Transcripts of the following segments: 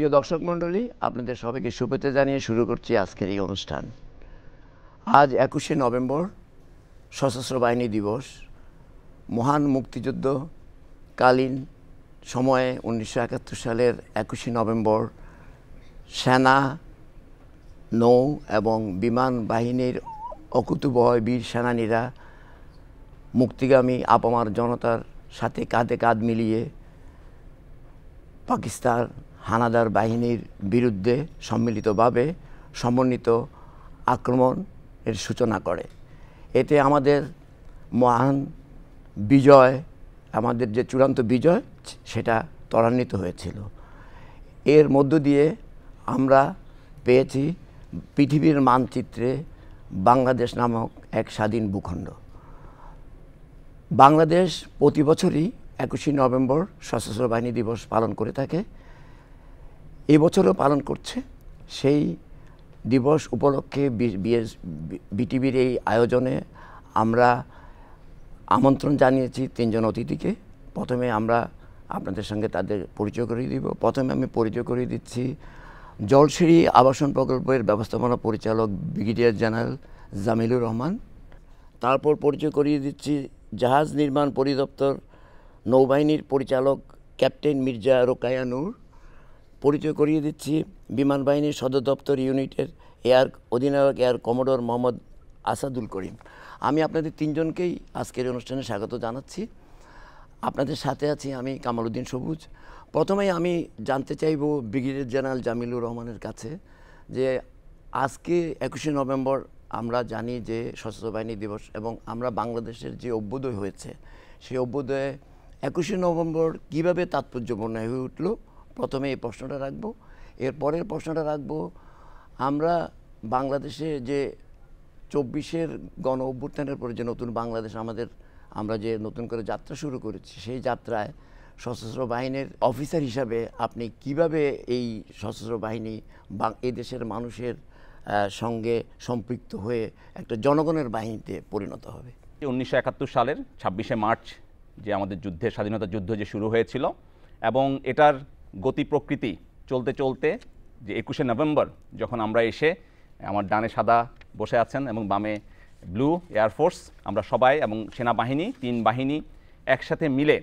প্রিয় দর্শক মণ্ডলী, আপনাদের সবাইকে শুভেচ্ছা জানিয়ে শুরু করছি আজকের এই অনুষ্ঠান। আজ 21শে নভেম্বর, সশস্ত্র বাহিনী দিবস। মহান মুক্তিযুদ্ধকালীন সময়ে 1971 সালের 21শে নভেম্বর সেনা, নৌ এবং বিমান বাহিনীর অকুতোভয় বীর সেনানীরা মুক্তিগামী আপামার জনতার সাথে কাঁধে কাঁধ মিলিয়ে পাকিস্তান হানাদার বাহিনীর বিরুদ্ধে সম্মিলিতভাবে সমন্বিত আক্রমণের সূচনা করে। এতে আমাদের মহান বিজয়, আমাদের যে চূড়ান্ত বিজয়, সেটা ত্বরান্বিত হয়েছিল। এর মধ্য দিয়ে আমরা পেয়েছি পৃথিবীর মানচিত্রে বাংলাদেশ নামক এক স্বাধীন ভূখণ্ড। বাংলাদেশ প্রতি বছরই 21শে নভেম্বর সশস্ত্র বাহিনী দিবস পালন করে থাকে, এবছরও পালন করছে। সেই দিবস উপলক্ষে বিটিভির এই আয়োজনে আমরা আমন্ত্রণ জানিয়েছি 3 জন অতিথিকে। প্রথমে আমরা আপনাদের সঙ্গে তাদের পরিচয় করিয়ে দিব। প্রথমে আমি পরিচয় করিয়ে দিচ্ছি জলসিঁড়ি আবাসন প্রকল্পের ব্যবস্থাপনা পরিচালক ব্রিগেডিয়ার জেনারেল জামিলুর রহমান। তারপর পরিচয় করিয়ে দিচ্ছি জাহাজ নির্মাণ পরিদপ্তর নৌবাহিনীর পরিচালক ক্যাপ্টেন মির্জা রোকায়া নূর। পরিচয় করিয়ে দিচ্ছি বিমান বাহিনীর সদর দপ্তর ইউনিটের এয়ার অধিনায়ক এয়ার কমোডর মোহাম্মদ আসাদুল করিম। আমি আপনাদের 3 জনকেই আজকের অনুষ্ঠানে স্বাগত জানাচ্ছি। আপনাদের সাথে আছি আমি কামাল উদ্দিন সবুজ। প্রথমেই আমি জানতে চাইব ব্রিগেডিয়ার জেনারেল জামিলুর রহমানের কাছে যে আজকে 21শে নভেম্বর আমরা জানি যে সশস্ত্র বাহিনী দিবস, এবং আমরা বাংলাদেশের যে অভ্যুদয় হয়েছে সেই অভ্যুদয়ে 21শে নভেম্বর কীভাবে তাৎপর্যপূর্ণ হয়ে উঠল, প্রথমে এই প্রশ্নটা রাখব। এর পরের প্রশ্নটা রাখব আমরা বাংলাদেশে যে 24-এর গণ অভ্যুত্থানের পরে যে নতুন বাংলাদেশ আমরা যে নতুন করে যাত্রা শুরু করেছি, সেই যাত্রায় সশস্ত্র বাহিনীর অফিসার হিসাবে আপনি কিভাবে এই সশস্ত্র বাহিনী বা এই দেশের মানুষের সঙ্গে সম্পৃক্ত হয়ে একটা জনগণের বাহিনীতে পরিণত হবে? 1971 সালের 26শে মার্চ যে আমাদের যুদ্ধের স্বাধীনতা যুদ্ধ যে শুরু হয়েছিল, এবং এটার গতি প্রকৃতি চলতে চলতে যে 21শে নভেম্বর যখন আমরা এসে, আমার ডানে সাদা বসে আছেন এবং বামে ব্লু এয়ারফোর্স, আমরা সবাই এবং সেনাবাহিনী 3 বাহিনী একসাথে মিলে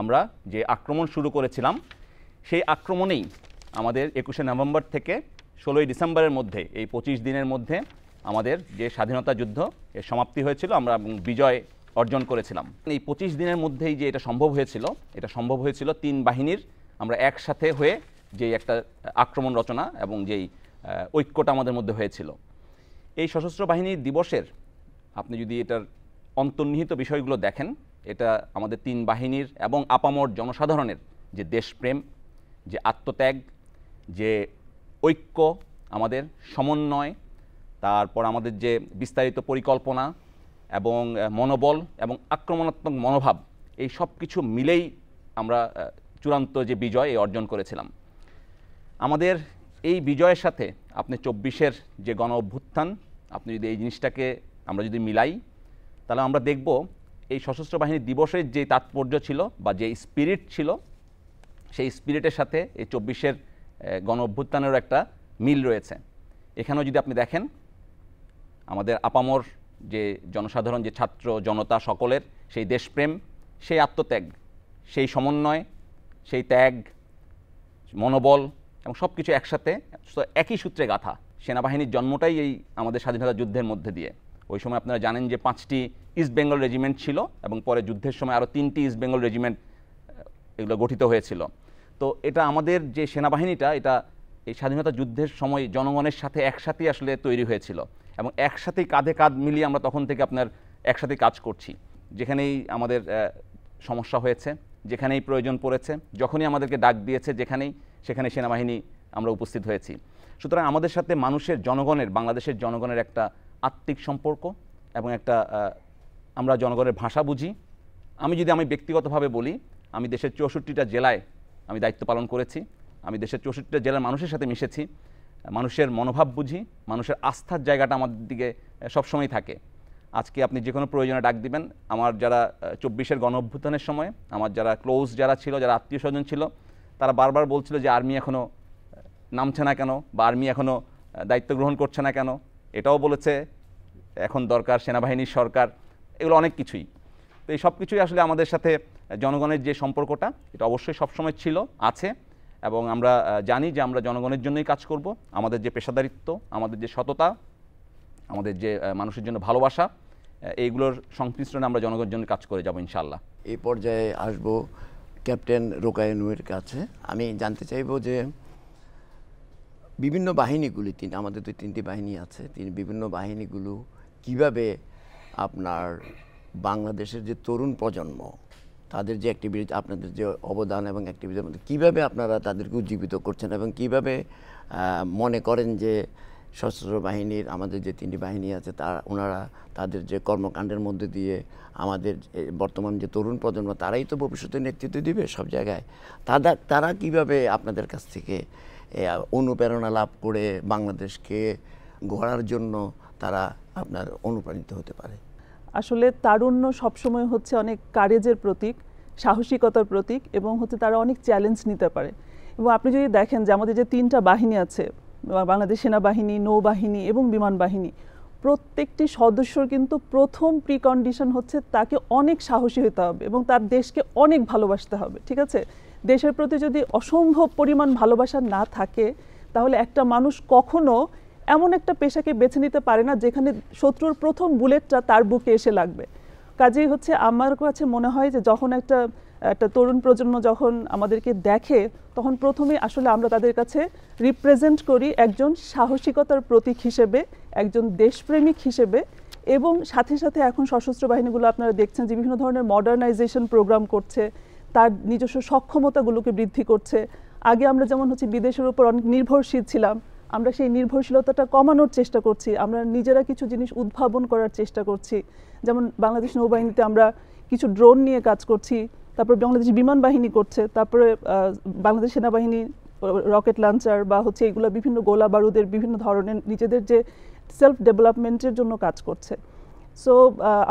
আমরা যে আক্রমণ শুরু করেছিলাম, সেই আক্রমণেই আমাদের 21শে নভেম্বর থেকে 16ই ডিসেম্বরের মধ্যে এই 25 দিনের মধ্যে আমাদের যে স্বাধীনতা যুদ্ধ এর সমাপ্তি হয়েছিল, আমরা বিজয় অর্জন করেছিলাম। এই 25 দিনের মধ্যেই যে এটা সম্ভব হয়েছিল 3 বাহিনীর আমরা একসাথে হয়ে যে একটা আক্রমণ রচনা এবং যেই ঐক্যটা আমাদের মধ্যে হয়েছিল। এই সশস্ত্র বাহিনী দিবসের আপনি যদি এটার অন্তর্নিহিত বিষয়গুলো দেখেন, এটা আমাদের 3 বাহিনীর এবং আপামর জনসাধারণের যে দেশপ্রেম, যে আত্মত্যাগ, যে ঐক্য, আমাদের সমন্বয়, তারপর আমাদের যে বিস্তারিত পরিকল্পনা এবং মনোবল এবং আক্রমণাত্মক মনোভাব, এই সব কিছু মিলেই আমরা চূড়ান্ত যে বিজয় অর্জন করেছিলাম। আমাদের এই বিজয়ের সাথে আপনি 24-এর যে গণ অভ্যুত্থান, আপনি যদি এই জিনিসটাকে আমরা যদি মিলাই, তাহলে আমরা দেখব এই সশস্ত্র বাহিনী দিবসের যে তাৎপর্য ছিল বা যে স্পিরিট ছিল, সেই স্পিরিটের সাথে এই 24-এর গণ অভ্যুত্থানেরও একটা মিল রয়েছে। এখানেও যদি আপনি দেখেন আমাদের আপামর যে জনসাধারণ, যে ছাত্র জনতা, সকলের সেই দেশপ্রেম, সেই আত্মত্যাগ, সেই সমন্বয়, সেই ত্যাগ, মনোবল এবং সব কিছু একসাথে একই সূত্রে গাঁথা। সেনাবাহিনীর জন্মটাই এই আমাদের স্বাধীনতা যুদ্ধের মধ্যে দিয়ে। ওই সময় আপনারা জানেন যে 5টি ইস্ট বেঙ্গল রেজিমেন্ট ছিল, এবং পরে যুদ্ধের সময় আরও 3টি ইস্ট বেঙ্গল রেজিমেন্ট এগুলো গঠিত হয়েছিল। তো এটা আমাদের যে সেনাবাহিনীটা, এটা এই স্বাধীনতা যুদ্ধের সময় জনগণের সাথে একসাথে আসলে তৈরি হয়েছিল, এবং একসাথেই কাঁধে কাঁধ মিলিয়ে আমরা তখন থেকে আপনার একসাথে কাজ করছি। যেখানেই আমাদের সমস্যা হয়েছে, যেখানেই প্রয়োজন পড়েছে, যখনই আমাদেরকে ডাক দিয়েছে, সেখানে সেনাবাহিনী আমরা উপস্থিত হয়েছি। সুতরাং আমাদের সাথে মানুষের, জনগণের, বাংলাদেশের জনগণের একটা আত্মিক সম্পর্ক এবং একটা আমরা জনগণের ভাষা বুঝি। আমি ব্যক্তিগতভাবে বলি, আমি দেশের 64টা জেলায় আমি দায়িত্ব পালন করেছি। আমি দেশের 64টা জেলার মানুষের সাথে মিশেছি, মানুষের মনোভাব বুঝি, মানুষের আস্থার জায়গাটা আমাদের দিকে সবসময় থাকে। আজকে আপনি যে কোনো প্রয়োজনে ডাক দিবেন, আমার যারা 24-এর গণ অভ্যুত্থানের সময় আমার যারা ক্লোজ যারা ছিল, যারা আত্মীয় স্বজন ছিল, তারা বারবার বলছিল যে আর্মি এখনও নামছে না কেন, বা আর্মি এখনও দায়িত্ব গ্রহণ করছে না কেন, এটাও বলেছে। এখন দরকার সেনাবাহিনীর সরকার, এগুলো অনেক কিছুই। তো এই সব কিছুই আসলে আমাদের সাথে জনগণের যে সম্পর্কটা, এটা অবশ্যই সবসময় ছিল, আছে, এবং আমরা জানি যে আমরা জনগণের জন্যই কাজ করব। আমাদের যে পেশাদারিত্ব, আমাদের যে সততা, আমাদের যে মানুষের জন্য ভালোবাসা, এইগুলোর সংমিশ্রণে আমরা জনগণের জন্য কাজ করে যাব ইনশাআল্লাহ। এই পর্যায়ে আসব ক্যাপ্টেন রোকায়া নূরের কাছে। আমি জানতে চাইব যে বিভিন্ন বাহিনীগুলি, আমাদের তো 3টি বাহিনী আছে, বিভিন্ন বাহিনীগুলো কিভাবে আপনার বাংলাদেশের যে তরুণ প্রজন্ম, তাদের যে অ্যাক্টিভিটি, আপনাদের যে অবদান এবং অ্যাক্টিভিটির মধ্যে কীভাবে আপনারা তাদেরকে উজ্জীবিত করছেন, এবং কিভাবে মনে করেন যে সশস্ত্র বাহিনীর আমাদের যে 3টি বাহিনী আছে ওনারা তাদের যে কর্মকাণ্ডের মধ্যে দিয়ে আমাদের বর্তমান যে তরুণ প্রজন্ম, তারাই তো ভবিষ্যতে নেতৃত্ব দিবে সব জায়গায়। তারা কিভাবে আপনাদের কাছ থেকে অনুপ্রেরণা লাভ করে বাংলাদেশকে গড়ার জন্য তারা আপনার অনুপ্রাণিত হতে পারে? আসলে তারুণ্য সবসময় হচ্ছে অনেক কারেজের প্রতীক, সাহসিকতার প্রতীক, এবং হচ্ছে তারা অনেক চ্যালেঞ্জ নিতে পারে। এবং আপনি যদি দেখেন যে আমাদের যে 3টা বাহিনী আছে, বাংলাদেশ সেনাবাহিনী, নৌবাহিনী এবং বিমান বাহিনী, প্রত্যেকটি সদস্যর কিন্তু প্রথম প্রিকন্ডিশন হচ্ছে তাকে অনেক সাহসী হতে হবে এবং তার দেশকে অনেক ভালোবাসতে হবে। ঠিক আছে, দেশের প্রতি যদি অসম্ভব পরিমাণ ভালোবাসা না থাকে, তাহলে একটা মানুষ কখনো এমন একটা পেশাকে বেছে নিতে পারে না যেখানে শত্রুর প্রথম বুলেটটা তার বুকে এসে লাগবে। কাজেই হচ্ছে আমার কাছে মনে হয় যে যখন একটা তরুণ প্রজন্ম যখন আমাদেরকে দেখে, তখন প্রথমে আসলে আমরা তাদের কাছে রিপ্রেজেন্ট করি একজন সাহসিকতার প্রতীক হিসেবে, একজন দেশপ্রেমিক হিসেবে। এবং সাথে সাথে এখন সশস্ত্র বাহিনীগুলো আপনারা দেখছেন যে বিভিন্ন ধরনের মডার্নাইজেশন প্রোগ্রাম করছে, তার নিজস্ব সক্ষমতাগুলোকে বৃদ্ধি করছে। আগে আমরা যেমন হচ্ছে বিদেশের উপর অনেক নির্ভরশীল ছিলাম, আমরা সেই নির্ভরশীলতাটা কমানোর চেষ্টা করছি, আমরা নিজেরা কিছু জিনিস উদ্ভাবন করার চেষ্টা করছি। যেমন বাংলাদেশ নৌবাহিনীতে আমরা কিছু ড্রোন নিয়ে কাজ করছি, তারপর বাংলাদেশ বিমান বাহিনী করছে, তারপরে বাংলাদেশ সেনাবাহিনী রকেট লঞ্চার বা হচ্ছে এগুলো বিভিন্ন গোলা বারুদের বিভিন্ন ধরনের নিজেদের যে সেলফ ডেভেলপমেন্টের জন্য কাজ করছে। সো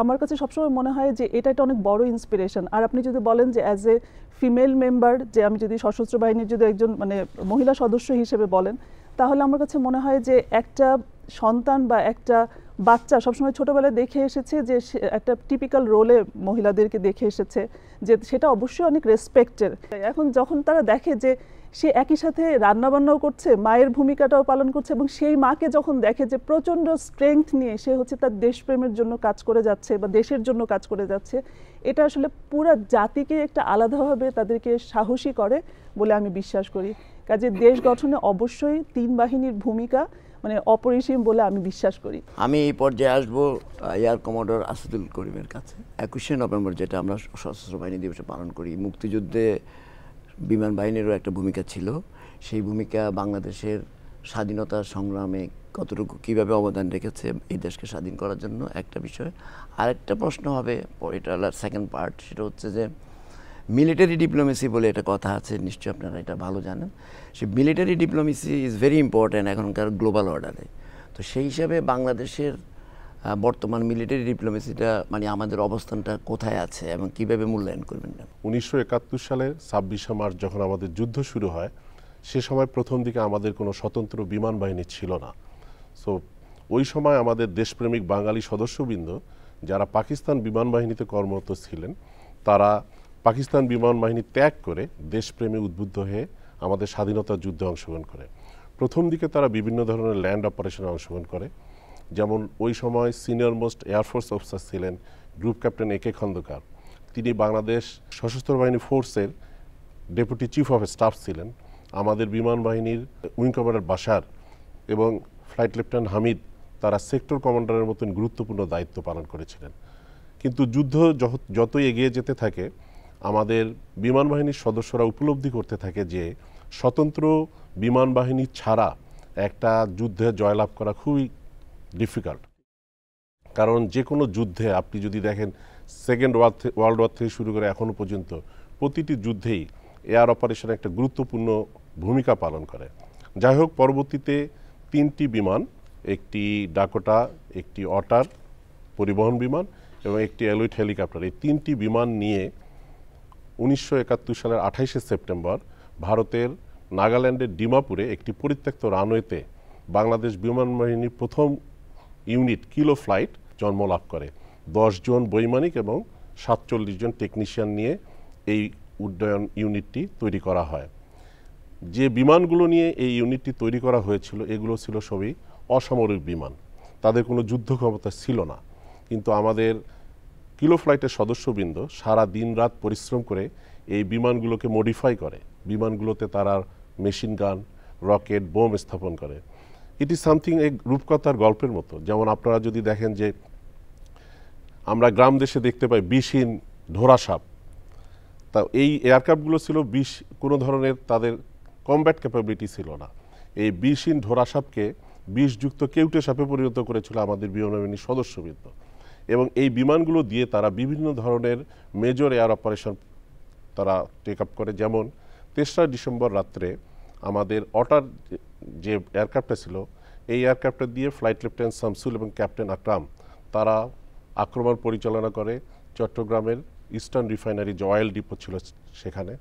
আমার কাছে সবসময় মনে হয় যে এটা একটা অনেক বড় ইন্সপিরেশন। আর আপনি যদি বলেন যে অ্যাজ এ ফিমেল মেম্বার, যে আমি যদি সশস্ত্র বাহিনীর যদি একজন মানে মহিলা সদস্য হিসেবে বলেন, তাহলে আমার কাছে মনে হয় যে একটা সন্তান বা একটা বাচ্চা সবসময় ছোটোবেলায় দেখে এসেছে যে একটা টিপিক্যাল রোলে মহিলাদেরকে দেখে এসেছে, যে সেটা অবশ্যই অনেক রেসপেক্টের। এখন যখন তারা দেখে যে সে একই সাথে রান্নাবান্নাও করছে, মায়ের ভূমিকাটাও পালন করছে, এবং সেই মাকে যখন দেখে যে প্রচণ্ড স্ট্রেংথ নিয়ে সে হচ্ছে তার দেশপ্রেমের জন্য কাজ করে যাচ্ছে বা দেশের জন্য কাজ করে যাচ্ছে, এটা আসলে পুরো জাতিকে একটা আলাদাভাবে তাদেরকে সাহসী করে বলে আমি বিশ্বাস করি। কাজে দেশ গঠনে অবশ্যই 3 বাহিনীর ভূমিকা মানে অপরিসীম বলে আমি বিশ্বাস করি। আমি এই পর্যায়ে আসবো এয়ার কমোডর আসাদুল করিমের কাছে। 21শে নভেম্বর যেটা আমরা সশস্ত্র বাহিনী দিবসে পালন করি, মুক্তিযুদ্ধে বিমান বাহিনীরও একটা ভূমিকা ছিল। সেই ভূমিকা বাংলাদেশের স্বাধীনতা সংগ্রামে কতটুকু কীভাবে অবদান রেখেছে এই দেশকে স্বাধীন করার জন্য একটা বিষয়। আরেকটা প্রশ্ন হবে, এটা সেকেন্ড পার্ট, সেটা হচ্ছে যে মিলিটারি ডিপ্লোমেসি বলে একটা কথা আছে, নিশ্চয়ই আপনারা এটা ভালো জানেন। সেই military diplomacy is very important এখনকার গ্লোবাল অর্ডারে। তো সেই হিসাবে বাংলাদেশের বর্তমান মিলিটারি ডিপ্লোমেসিটা মানে আমাদের অবস্থানটা কোথায় আছে এবং কিভাবে মূল্যায়ন করবেন? 1971 সালের 26শে মার্চ যখন আমাদের যুদ্ধ শুরু হয়, সে সময় প্রথম দিকে আমাদের কোনো স্বতন্ত্র বিমান বাহিনী ছিল না। সো ওই সময় আমাদের দেশপ্রেমিক বাঙালি সদস্যবৃন্দ যারা পাকিস্তান বিমান বাহিনীতে কর্মরত ছিলেন, তারা পাকিস্তান বিমান বাহিনী ত্যাগ করে দেশপ্রেমে উদ্বুদ্ধ হয়ে আমাদের স্বাধীনতার যুদ্ধে অংশগ্রহণ করে। প্রথম দিকে তারা বিভিন্ন ধরনের ল্যান্ড অপারেশনে অংশগ্রহণ করে। যেমন ওই সময় সিনিয়র মোস্ট এয়ারফোর্স অফিসার ছিলেন গ্রুপ ক্যাপ্টেন একে খন্দকার, তিনি বাংলাদেশ সশস্ত্র বাহিনী ফোর্সের ডেপুটি চিফ অফ স্টাফ ছিলেন। আমাদের বিমান বাহিনীর উইং কমান্ডার বাশার এবং ফ্লাইট লেফটেন্যান্ট হামিদ, তারা সেক্টর কমান্ডারের মতন গুরুত্বপূর্ণ দায়িত্ব পালন করেছিলেন। কিন্তু যুদ্ধ যতই এগিয়ে যেতে থাকে, আমাদের বিমান বাহিনীর সদস্যরা উপলব্ধি করতে থাকে যে স্বতন্ত্র বিমান বাহিনী ছাড়া একটা যুদ্ধে জয়লাভ করা খুবই ডিফিকাল্ট। কারণ যে কোনো যুদ্ধে আপনি যদি দেখেন, সেকেন্ড ওয়ার্ল্ড ওয়ার থেকে শুরু করে এখনও পর্যন্ত প্রতিটি যুদ্ধেই এয়ার অপারেশন একটা গুরুত্বপূর্ণ ভূমিকা পালন করে। যাই হোক, পরবর্তীতে 3টি বিমান, একটি ডাকোটা, একটি অটার পরিবহন বিমান এবং একটি এলুইট হেলিকপ্টার, এই 3টি বিমান নিয়ে 1971 সালের 28শে সেপ্টেম্বর ভারতের নাগাল্যান্ডের ডিমাপুরে একটি পরিত্যক্ত রানওয়েতে বাংলাদেশ বিমান বাহিনীর প্রথম ইউনিট কিলো ফ্লাইট জন্ম লাভ করে। 10 জন বৈমানিক এবং 47 জন টেকনিশিয়ান নিয়ে এই উড্ডয়ন ইউনিটটি তৈরি করা হয়। যে বিমানগুলো নিয়ে এই ইউনিটটি তৈরি করা হয়েছিল এগুলো ছিল সবই অসামরিক বিমান, তাদের কোনো যুদ্ধ ক্ষমতা ছিল না। কিন্তু আমাদের কিলো ফ্লাইটের সদস্যবৃন্দ সারা দিন রাত পরিশ্রম করে এই বিমানগুলোকে মডিফাই করে, বিমানগুলোতে তারা মেশিন গান, রকেট, বোম স্থাপন করে। ইট ইজ সামথিং এই রূপকথার গল্পের মতো। যেমন আপনারা যদি দেখেন যে আমরা গ্রাম দেশে দেখতে পাই বিষহীন ঢোড়াসাপ, তা এই এয়ারক্রাফটগুলো ছিল কোনো ধরনের তাদের কমব্যাট ক্যাপাবিলিটি ছিল না। এই বিষহীন ঢোড়াসাপকে বিষযুক্ত কেউটে সাপে পরিণত করেছিল আমাদের বিমান বাহিনীর সদস্যবৃন্দ, এবং এই বিমানগুলো দিয়ে তারা বিভিন্ন ধরনের মেজর এয়ার অপারেশন তারা টেক আপ করে। যেমন 3রা ডিসেম্বর রাত্রে আমাদের অটার যে এয়ারক্রাফটটা ছিল এই এয়ারক্রাফটটা দিয়ে ফ্লাইট লেফটেন্যান্ট শামসুল এবং ক্যাপ্টেন আকরাম তারা আক্রমণ পরিচালনা করে চট্টগ্রামের ইস্টার্ন রিফাইনারি যে অয়েল ডিপো ছিল সেখানে।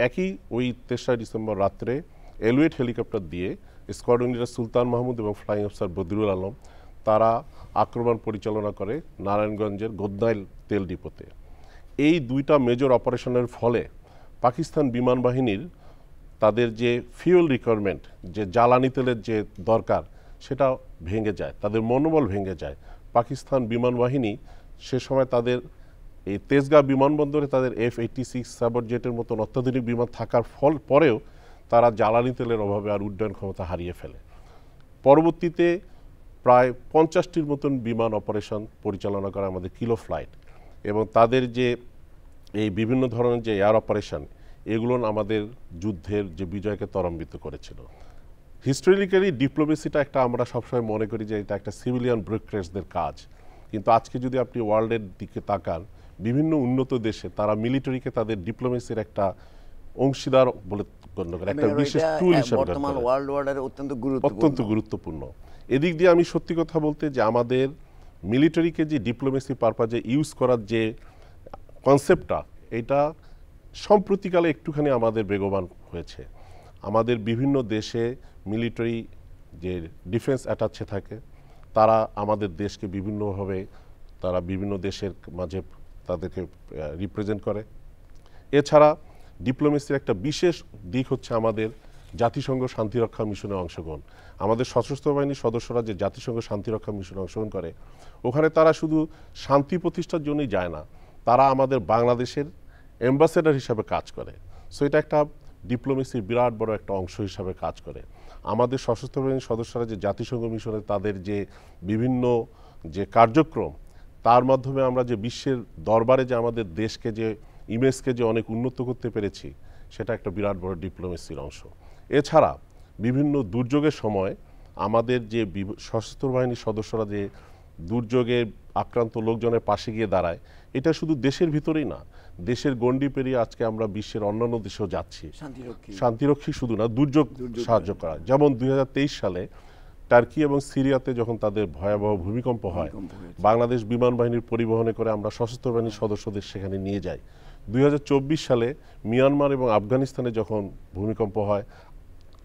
একই ওই 3রা ডিসেম্বর রাত্রে এলওয়েট হেলিকপ্টার দিয়ে স্কোয়াড্রন লিডার সুলতান মাহমুদ এবং ফ্লাইং অফিসার বদিরুল আলম তারা আক্রমণ পরিচালনা করে নারায়ণগঞ্জের গোদনাইল তেল ডিপোতে। এই 2টা মেজর অপারেশনের ফলে পাকিস্তান বিমান বাহিনীর তাদের যে ফিউল রিকোয়ারমেন্ট, যে জ্বালানি তেলের যে দরকার, সেটা ভেঙে যায়, তাদের মনোবল ভেঙে যায়। পাকিস্তান বিমান বাহিনী সে সময় তাদের এই তেজগাঁ বিমানবন্দরে তাদের F-86 সাবরজেটের মতন অত্যাধুনিক বিমান থাকার পরেও তারা জ্বালানি তেলের অভাবে আর উড্ডয়ন ক্ষমতা হারিয়ে ফেলে। পরবর্তীতে প্রায় 50টির মতন বিমান অপারেশন পরিচালনা করে আমাদের কিলো ফ্লাইট, এবং তাদের যে এই বিভিন্ন ধরনের যে এয়ার অপারেশন এগুলো আমাদের যুদ্ধের যে বিজয়কে ত্বরান্বিত করেছিল। হিস্টোরিক্যালি ডিপ্লোমেসিটা একটা আমরা সবসময় মনে করি যে এটা একটা সিভিলিয়ান ব্যুরোক্রেটসদের কাজ, কিন্তু আজকে যদি আপনি ওয়ার্ল্ডের দিকে তাকান বিভিন্ন উন্নত দেশে তারা মিলিটারিকে তাদের ডিপ্লোমেসির একটা অংশীদার বলে গণ্য করে, একটা বিশেষ টুল হিসেবে অত্যন্ত গুরুত্বপূর্ণ। এদিক দিয়ে আমি সত্যি কথা বলতে যে আমাদের মিলিটারিকে যে ডিপ্লোমেসি পারপাজে ইউজ করার যে কনসেপ্টটা, এটা সম্প্রতিকালে একটুখানি আমাদের বেগবান হয়েছে। আমাদের বিভিন্ন দেশে মিলিটারি যে ডিফেন্স অ্যাটাচে থাকে তারা আমাদের দেশকে বিভিন্নভাবে তারা বিভিন্ন দেশের মাঝে তাদেরকে রিপ্রেজেন্ট করে। এছাড়া ডিপ্লোমেসির একটা বিশেষ দিক হচ্ছে আমাদের জাতিসংঘ শান্তিরক্ষা মিশনে অংশগ্রহণ। আমাদের সশস্ত্র বাহিনীর সদস্যরা যে জাতিসংঘ শান্তিরক্ষা মিশনে অংশগ্রহণ করে ওখানে তারা শুধু শান্তি প্রতিষ্ঠার জন্যই যায় না, তারা আমাদের বাংলাদেশের অ্যাম্বাসেডর হিসাবে কাজ করে। সো এটা একটা ডিপ্লোমেসির বিরাট বড় একটা অংশ হিসাবে কাজ করে। আমাদের সশস্ত্র বাহিনীর সদস্যরা যে জাতিসংঘ মিশনে তাদের যে বিভিন্ন যে কার্যক্রম, তার মাধ্যমে আমরা যে বিশ্বের দরবারে যে আমাদের দেশকে যে ইমেজকে যে অনেক উন্নত করতে পেরেছি, সেটা একটা বিরাট বড় ডিপ্লোমেসির অংশ। এছাড়া বিভিন্ন দুর্যোগের সময় আমাদের যে সশস্ত্র বাহিনীর সদস্যরা যে দুর্যোগে আক্রান্ত লোকজনের পাশে গিয়ে দাঁড়ায়, এটা শুধু দেশের ভিতরেই না, দেশের গণ্ডি পেরিয়ে আজকে আমরা বিশ্বের অন্যান্য দেশেও যাচ্ছি। শান্তিরক্ষী শুধু না, দুর্যোগ সাহায্য করা। যেমন 2023 সালে টার্কি এবং সিরিয়াতে যখন তাদের ভয়াবহ ভূমিকম্প হয়, বাংলাদেশ বিমান বাহিনীর পরিবহনে করে আমরা সশস্ত্র বাহিনীর সদস্যদের সেখানে নিয়ে যাই। 2024 সালে মিয়ানমার এবং আফগানিস্তানে যখন ভূমিকম্প হয়,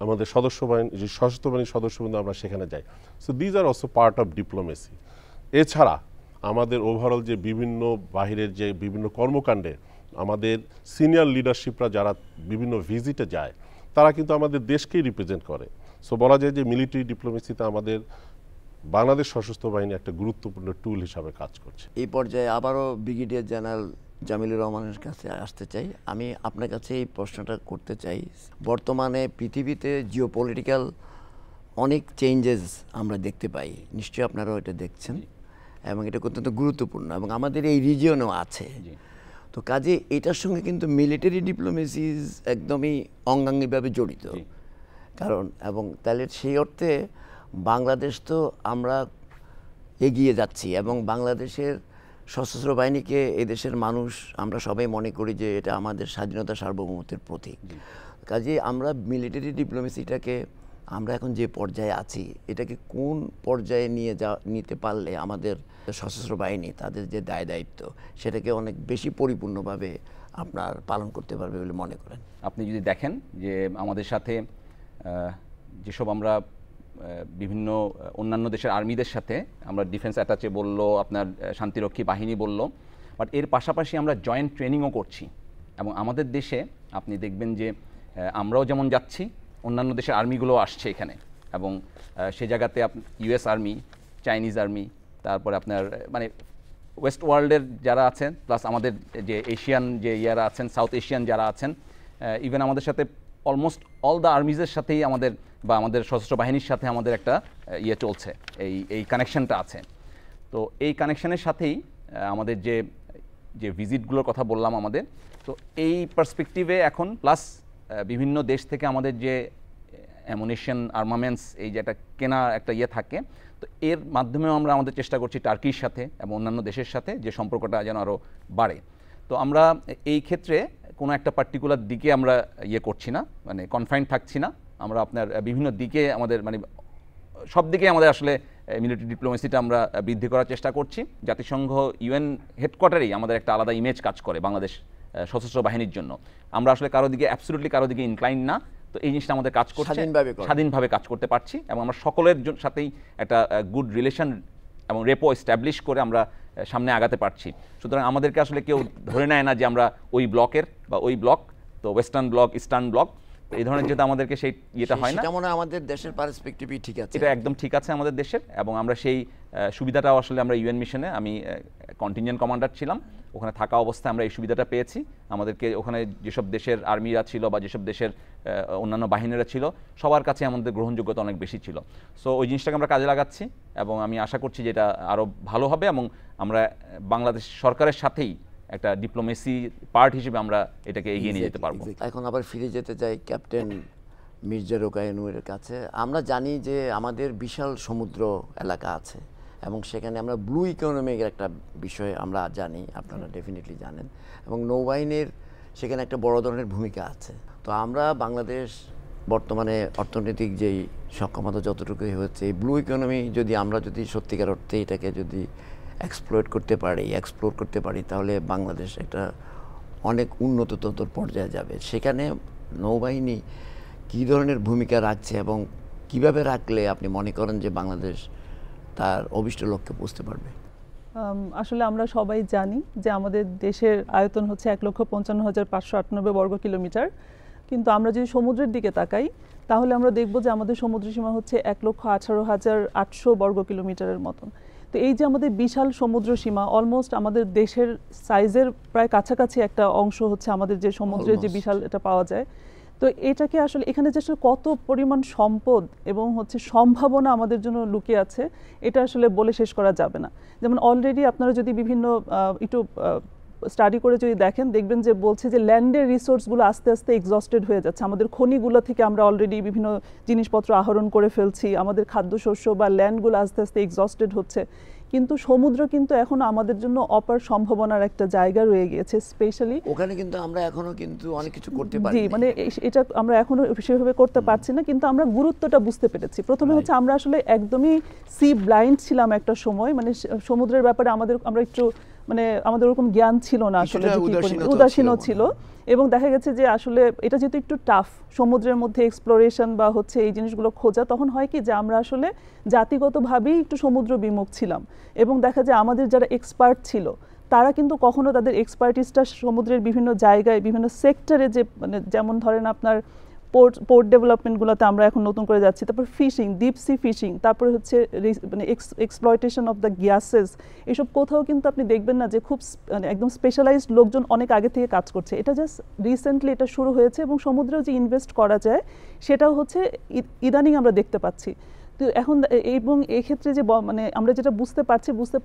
আমাদের সশস্ত্র বাহিনীর সদস্যবৃন্দ আমরা সেখানে যাই। So these are also part of diplomacy. এছাড়া আমাদের ওভারঅল যে বিভিন্ন বাহিরের যে বিভিন্ন কর্মকাণ্ডে আমাদের সিনিয়র লিডারশিপরা যারা বিভিন্ন ভিজিটে যায়, তারা কিন্তু আমাদের দেশকেই রিপ্রেজেন্ট করে। সো বলা যায় যে মিলিটারি ডিপ্লোমেসিতে আমাদের বাংলাদেশ সশস্ত্র বাহিনী একটা গুরুত্বপূর্ণ টুল হিসাবে কাজ করছে। এই পর্যায়ে আবারও ব্রিগেডিয়ার জেনারেল জামিলুর রহমানের কাছে আসতে চাই। আমি আপনার কাছে এই প্রশ্নটা করতে চাই, বর্তমানে পৃথিবীতে জিওপলিটিক্যাল অনেক চেঞ্জেস আমরা দেখতে পাই, নিশ্চয়ই আপনারাও এটা দেখছেন, এবং এটা অত্যন্ত গুরুত্বপূর্ণ এবং আমাদের এই রিজিয়নেও আছে। তো কাজে এটার সঙ্গে কিন্তু মিলিটারি ডিপ্লোমেসি একদমই অঙ্গাঙ্গিভাবে জড়িত, কারণ এবং তাহলে সেই অর্থে বাংলাদেশ তো আমরা এগিয়ে যাচ্ছি এবং বাংলাদেশের সশস্ত্র বাহিনীকে এদেশের মানুষ আমরা সবাই মনে করি যে এটা আমাদের স্বাধীনতা সার্বভৌমত্বের প্রতীক। কাজেই আমরা মিলিটারি ডিপ্লোমেসিটাকে আমরা এখন যে পর্যায়ে আছি, এটাকে কোন পর্যায়ে নিতে পারলে আমাদের সশস্ত্র বাহিনী তাদের যে দায় দায়িত্ব সেটাকে অনেক বেশি পরিপূর্ণভাবে আপনার পালন করতে পারবে বলে মনে করেন? আপনি যদি দেখেন যে আমাদের সাথে যেসব আমরা বিভিন্ন অন্যান্য দেশের আর্মিদের সাথে আমরা ডিফেন্স অ্যাটাচে বললো, আপনার শান্তিরক্ষী বাহিনী বললো, বাট এর পাশাপাশি আমরা জয়েন্ট ট্রেনিংও করছি। এবং আমাদের দেশে আপনি দেখবেন যে আমরাও যেমন যাচ্ছি, অন্যান্য দেশের আর্মিগুলো আসছে এখানে, এবং সে জায়গাতে ইউএস আর্মি, চাইনিজ আর্মি, তারপরে আপনার মানে ওয়েস্ট ওয়ার্ল্ডের যারা আছেন, প্লাস আমাদের যে এশিয়ান যে ইয়ারা আছেন, সাউথ এশিয়ান যারা আছেন, ইভেন আমাদের সাথে অলমোস্ট অল দ্য আর্মিজের সাথেই আমাদের বা আমাদের সশস্ত্র বাহিনীর সাথে আমাদের একটা চলছে, এই কানেকশনটা আছে। তো এই কানেকশনের সাথেই আমাদের যে ভিজিটগুলোর কথা বললাম আমাদের, তো এই পার্সপেক্টিভে এখন প্লাস বিভিন্ন দেশ থেকে আমাদের যে অ্যামুনিশন, আর্মামেন্টস, এই যে একটা কেনা একটা থাকে, তো এর মাধ্যমেও আমরা আমাদের চেষ্টা করছি টার্কির সাথে এবং অন্যান্য দেশের সাথে যে সম্পর্কটা যেন আরও বাড়ে। তো আমরা এই ক্ষেত্রে কোনো একটা পার্টিকুলার দিকে আমরা করছি না, মানে কনফাইন্ড থাকছি না। আমরা আপনার বিভিন্ন দিকে আমাদের মানে সব দিকে আমাদের আসলে মিলিটারি ডিপ্লোমেসিটা আমরা বৃদ্ধি করার চেষ্টা করছি। জাতিসংঘ ইউএন হেডকোয়ার্টারেই আমাদের একটা আলাদা ইমেজ কাজ করে বাংলাদেশ সশস্ত্র বাহিনীর জন্য। আমরা আসলে কারো দিকে অ্যাবসলিউটলি কারো দিকে ইনক্লাইন না। তো এই জিনিসটা আমাদের কাজ করছে, স্বাধীনভাবে কাজ করতে পারছি, এবং আমরা সকলের সাথেই একটা গুড রিলেশন এবং রেপো এস্টাবলিশ করে আমরা সামনে আগাতে পারছি। সুতরাং আমাদেরকে আসলে কেউ ধরে নেয় না যে আমরা ওই ব্লকের বা ওই ব্লক, তো ওয়েস্টার্ন ব্লক, ইস্টার্ন ব্লক, এই ধরনের যেটা আমাদেরকে সেই হয় না। যেমন আমাদের দেশের পার্সপেক্টিভই ঠিক আছে, এটা একদম ঠিক আছে আমাদের দেশের, এবং আমরা সেই সুবিধাটাও আসলে আমরা ইউএন মিশনে, আমি কন্টিনজেন্ট কমান্ডার ছিলাম, ওখানে থাকা অবস্থায় আমরা এই সুবিধাটা পেয়েছি। আমাদেরকে ওখানে যেসব দেশের আর্মিরা ছিল বা যেসব দেশের অন্যান্য বাহিনীরা ছিল, সবার কাছে আমাদের গ্রহণযোগ্যতা অনেক বেশি ছিল। সো ওই জিনিসটাকে আমরা কাজে লাগাচ্ছি, এবং আমি আশা করছি যে এটা আরও ভালো হবে, এবং আমরা বাংলাদেশ সরকারের সাথেই একটা ডিপ্লোমেসি পার্ট হিসেবে আমরা এটাকে এগিয়ে নিয়ে যেতে পারবো। এখন আবার ফিরে যেতে চাই ক্যাপ্টেন মির্জা রোকেয়া নূরের কাছে। আমরা জানি যে আমাদের বিশাল সমুদ্র এলাকা আছে, এবং সেখানে আমরা ব্লু ইকোনমিক একটা বিষয় আমরা জানি, আপনারা ডেফিনেটলি জানেন, এবং নৌবাহিনীর সেখানে একটা বড় ধরনের ভূমিকা আছে। তো আমরা বাংলাদেশ বর্তমানে অর্থনৈতিক যেই সক্ষমতা যতটুকুই হচ্ছে, এই ব্লু ইকোনমি যদি আমরা যদি সত্যিকার অর্থে এটাকে যদি এক্সপ্লোর করতে পারি, তাহলে বাংলাদেশ একটা অনেক উন্নততর পর্যায়ে যাবে। সেখানে নৌবাহিনী কী ধরনের ভূমিকা রাখছে এবং কিভাবে রাখলে আপনি মনে করেন যে বাংলাদেশ তার অভিষ্ট লক্ষ্যে পৌঁছতে পারবে? আসলে আমরা সবাই জানি যে আমাদের দেশের আয়তন হচ্ছে 1,55,598 বর্গ কিলোমিটার, কিন্তু আমরা যদি সমুদ্রের দিকে তাকাই তাহলে আমরা দেখব যে আমাদের সমুদ্র সীমা হচ্ছে 1,18,800 বর্গ কিলোমিটারের মতন। তো এই যে আমাদের বিশাল সমুদ্র সীমা, অলমোস্ট আমাদের দেশের সাইজের প্রায় কাছাকাছি একটা অংশ হচ্ছে আমাদের যে সমুদ্রের যে বিশাল এটা পাওয়া যায়। তো এটাকে আসলে এখানে যে আসলে কত পরিমাণ সম্পদ এবং হচ্ছে সম্ভাবনা আমাদের জন্য লুকিয়ে আছে, এটা আসলে বলে শেষ করা যাবে না। যেমন অলরেডি আপনারা যদি বিভিন্ন একটু স্টাডি করে যদি দেখবেন যে বলছে যে ল্যান্ডের রিসোর্সগুলো আস্তে আস্তে এক্সস্টেড হয়ে যাচ্ছে। আমাদের খনিগুলো থেকে আমরা অলরেডি বিভিন্ন জিনিসপত্র আহরণ করে ফেলছি, আমাদের খাদ্যশস্য বা ল্যান্ডগুলো আস্তে আস্তে এক্সস্টেড হচ্ছে, কিন্তু সমুদ্র কিন্তু এখন আমাদের জন্য অপার সম্ভাবনার একটা জায়গা রয়ে গিয়েছে। স্পেশালি ওখানে কিন্তু আমরা এখনো কিন্তু অনেক কিছু করতে পারি, জি, মানে এটা আমরা এখনো সেভাবে করতে পারছি না, কিন্তু আমরা গুরুত্বটা বুঝতে পেরেছি। প্রথমে হচ্ছে আমরা আসলে একদমই সি ব্লাইন্ড ছিলাম একটা সময়, মানে সমুদ্রের ব্যাপারে আমরা একটু মানে আমাদের ওরকম জ্ঞান ছিল না, আসলে উদাসীনও ছিল। এবং দেখা গেছে যে আসলে এটা যেহেতু একটু টাফ, সমুদ্রের মধ্যে এক্সপ্লোরেশন বা হচ্ছে এই জিনিসগুলো খোঁজা, তখন হয় কি যে আমরা আসলে জাতিগতভাবেই একটু সমুদ্র বিমুখ ছিলাম। এবং দেখা যায় আমাদের যারা এক্সপার্ট ছিল তারা কিন্তু কখনো তাদের এক্সপার্টিসটা সমুদ্রের বিভিন্ন জায়গায় বিভিন্ন সেক্টরে, যে মানে যেমন ধরেন আপনার পোর্ট ডেভেলপমেন্টগুলোতে আমরা এখন নতুন করে যাচ্ছি, তারপর ফিশিং, ডিপ সি ফিশিং, তারপরে হচ্ছে মানে এক্সপ্লয়টেশন অফ দ্য গ্যাসেস, এসব কোথাও কিন্তু আপনি দেখবেন না যে খুব মানে একদম স্পেশালাইজড লোকজন অনেক আগে থেকে কাজ করছে। এটা জাস্ট রিসেন্টলি এটা শুরু হয়েছে, এবং সমুদ্রেও যে ইনভেস্ট করা যায় সেটাও হচ্ছে ইদানিং আমরা দেখতে পাচ্ছি। তো এখন এবং এক্ষেত্রে যে মানে আমরা যেটা বুঝতে